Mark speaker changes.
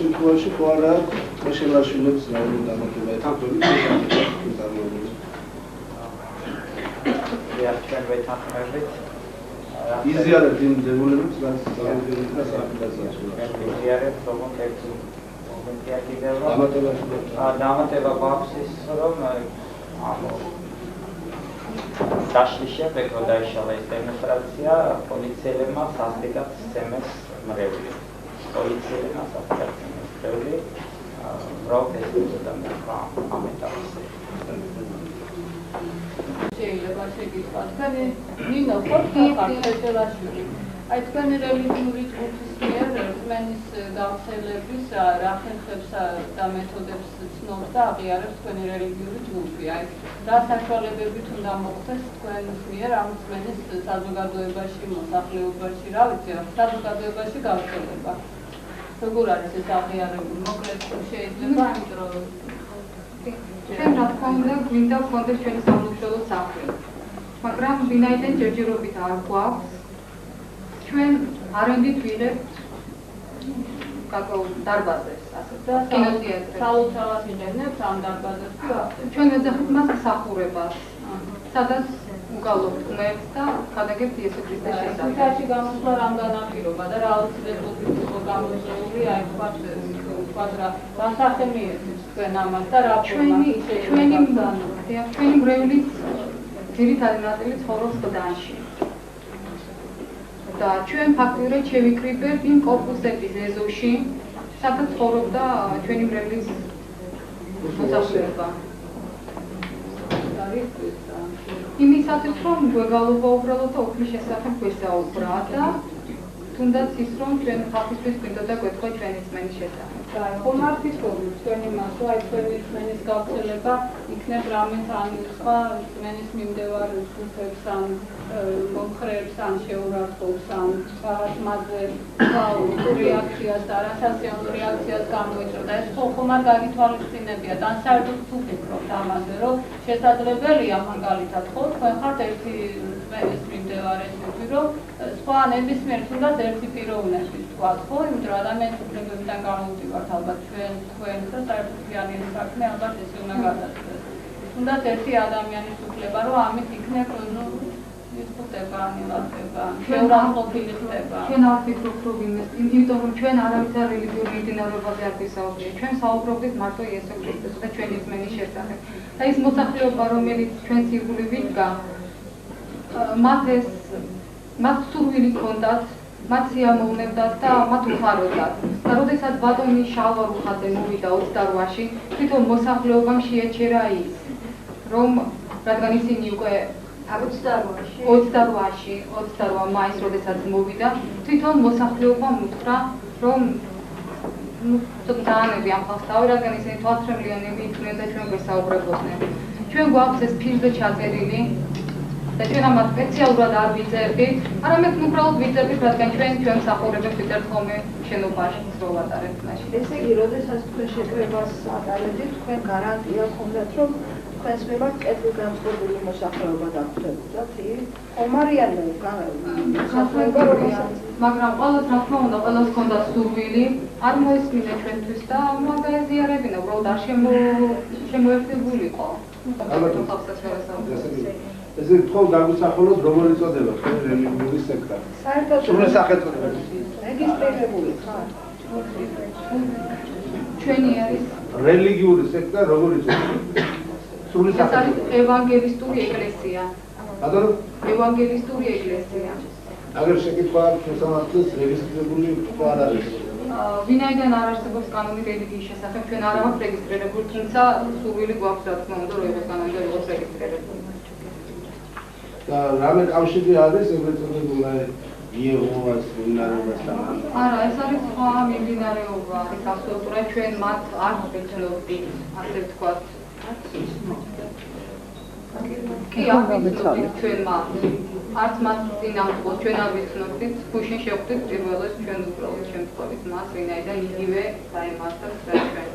Speaker 1: შემთხვევაში ხო არა ხელშემაშინებს რაიმე დამატება ეთანხმებით წარმოებული.
Speaker 2: ჩვენ ვეთანხმებით.
Speaker 1: იზიარებთ იმ დებულებებს, რაც წარმოგვიდგენთ და საფინანსოა.
Speaker 2: იზიარებთ თუმცა ერთი მომენტია კიდევ დამატება გვაქვს ის რომ დაშლის შემდეგ რომ დაიშალა ეს დემონსტრაცია პოლიციელებმა სასტიკად სცემეს მრევლი. პოლიციელებმა სასტიკად სცემეს მრევლი რომ ეს უწოდა ამ ეტაპზე.
Speaker 3: შეიძლება შეგიძლიათ თქვენი ნინო ხორხაკაშელაშვილი აი თქვენი რელიგიური ჯგუფის მიერ რწმენის გავრცელების რა ხერხებს და მეთოდებს ცნობს და აღიარებს თქვენი რელიგიური ჯგუფი აი რა საშუალებებით უნდა მოხდეს თქვენს მიერ ამ რწმენის საზოგადოებაში მოსახლეობაში რა ვიცი საზოგადოებაში გავრცელება როგორ არის ეს აღიარებული მოკლედ შეიძლება ამიტომ
Speaker 4: ჩვენ რა თქმა უნდა გვინდა გქონდეს ჩვენი სამლოცველო სახლი მაგრამ ვინაიდან ჯერჯერობით არ გვაქვს ჩვენ არანდით ვიღებთ დარბაზებს ასე და
Speaker 3: საოცრად ვიღებთ ამ დარბაზებს
Speaker 4: ჩვენ ვეძახით მას მსახურებას სადაც უგალობთ ღმერთს და ხადაგებთ იესო ქრისტეს შესახებ
Speaker 3: თვითაში გამოსვლა რამდენ აპირობა და რა აუცილებლობით იყო გამოწვეული აი თქვათ რა გასახემიეთ თქვენ ამას და რა
Speaker 4: ჩვენი მრევლის ძირითადი ნაწილი ცხოვრობს გდანში და ჩვენ ფაქტობრივად შევიკრიბებთ იმ კორპუსების ეზოში სადაც ცხოვრობდა ჩვენი მრევლის მოსახლეობა იმისათვის რომ გვეგალობა უბრალოდ და უფლის შესახებ გვესაუბრა და თუნდაც ის რომ ჩვენ ხალხისთვის გვინდოდა გვეთქვა ჩვენი რწმენის შესახებ
Speaker 3: ხომ არ ფიქრობთ თქვენი მასო აი თქვენი რწმენის გავრცელება იქნებ რამე თან სხვა რწმენის მიმდევარ ჯგუფებს ან მომხრეებს ან შეურაცხყოფს ან რაღაც მასზე რეაქციას და არასასიამოვნო რეაქციას გამოიწვევდა ეს ხომ არ გაგითვალისწინებიათ ან საერთოდ თუ ფიქრობთ ამაზე რომ შესაძლებელია მაგალითად ხო თქვენ ხართ ერთი რწმენის მიმდევარები რომ სხვა ნებისმიერ თუნდაც ერთი პიროვნების თქვა ხო იმიტომ რომ ადამიანის უფლებებიდან გამომდივართ ალბათ თქვენ და საერთოდ საქმე ალბათ ეს უნდა გადაწყვეტოს თუნდაც ერთი ადამიანის უფლება რომ ამით იქნებ diskuteba, anilaqeba, შეურაცხყოფილი ხდება.
Speaker 4: ჩვენ არ ვფიქრობთ რომ იმიტომ რომ ჩვენ არავის არ რელიგიურ მიმდინარეობაზე არ ვისაუბრებთ. ჩვენ საუბრობთ მარტო იესო ქრისტეს და ჩვენი რწმენის შესახებ. და ის მოსახლეობა რომელიც ჩვენს ირგვლივ იდგა მათ სურვილი ჰქონდათ მათ სიამოვნებდათ და მათ უხაროდათ. და როდესაც ბატონი შალვა რუხაძე მოვიდა 28-ში, თვითონ მოსახლეობამ შეაჩერა ის, რომ რადგან ისინი უკვე 28 მაისს, როდესაც მოვიდა, თვითონ მოსახლეობამ უთხრა, რომ დაანები ამ ხალხს თავი, რადგან ისინი თვალთრემლიანები იყვნენ და ჩვენ გვესაუბრებოდნენ. ჩვენ გვაქვს ეს ფილმზე ჩაწერილი და ჩვენ ამას სპეციალურად არ ვიწერდით, არამედ უბრალოდ ვიწერდით, რადგან ჩვენ მსახურებებს ვიწერთ ხოლმე შენობაში სრულ ატარებთ მაშინ.
Speaker 5: ესე იგი, როდესაც თქვენ შეკრებას ატარებდით, თქვენ გარანტია ჰქონდათ, რომ თქვენს მიმართ კეთილგანწყობილი მოსახლეობა დაგხვდებოდათ, ხომ არიან მოსახლეობა,
Speaker 4: მაგრამ ყველას რა თქმა უნდა, ყველას ჰქონდა სურვილი, არ მოესმინა ჩვენთვის და მაგაზიარებინა, უბრალოდ არ შემოერთებულიყო.
Speaker 1: ესე თქვენ დაგვისახულოთ როგორი წოდება თქვენ რელიგიური სექტა.
Speaker 5: საერთოდ
Speaker 1: სრული სახელწოდება.
Speaker 5: რეგისტრირებული ხარ?
Speaker 4: ჩვენი არის
Speaker 1: რელიგიური სექტა როგორი წოდება? სრული სახელწოდება.
Speaker 4: ევანგელისტური ეკლესია.
Speaker 1: ბატონო?
Speaker 4: ევანგელისტური ეკლესია.
Speaker 1: აგერ შეკითხვა აქვს მოსამართლეს რეგისტრირებული თუ არ არის?
Speaker 4: ვინაიდან არ არსებობს კანონი რელიგიის შესახებ, ჩვენ არ აქვს რეგისტრირებული, თუმცა სურვილი გვაქვს რა თქმა უნდა, რომ ეს კანონი იყოს რეგისტრირებული.
Speaker 1: და რამე კავშირი არის ეგრეთ წოდებული იეჰოვას მიმდინარეობასთან?
Speaker 4: არა, ეს არის სხვა მიმდინარეობა, ეს აბსოლუტურად ჩვენ მათ არ ვეცნობდით, ასე ვთქვათ. კი, არ ვიცნობდით ჩვენ მათ. არც მათ წინააღმდეგ ჩვენ არ ვიცნობდით, გუშინ შევხვდით პირველად ჩვენ უბრალოდ შემთხვევით მას, ვინაიდან იგივე დაემართათ და ჩვენ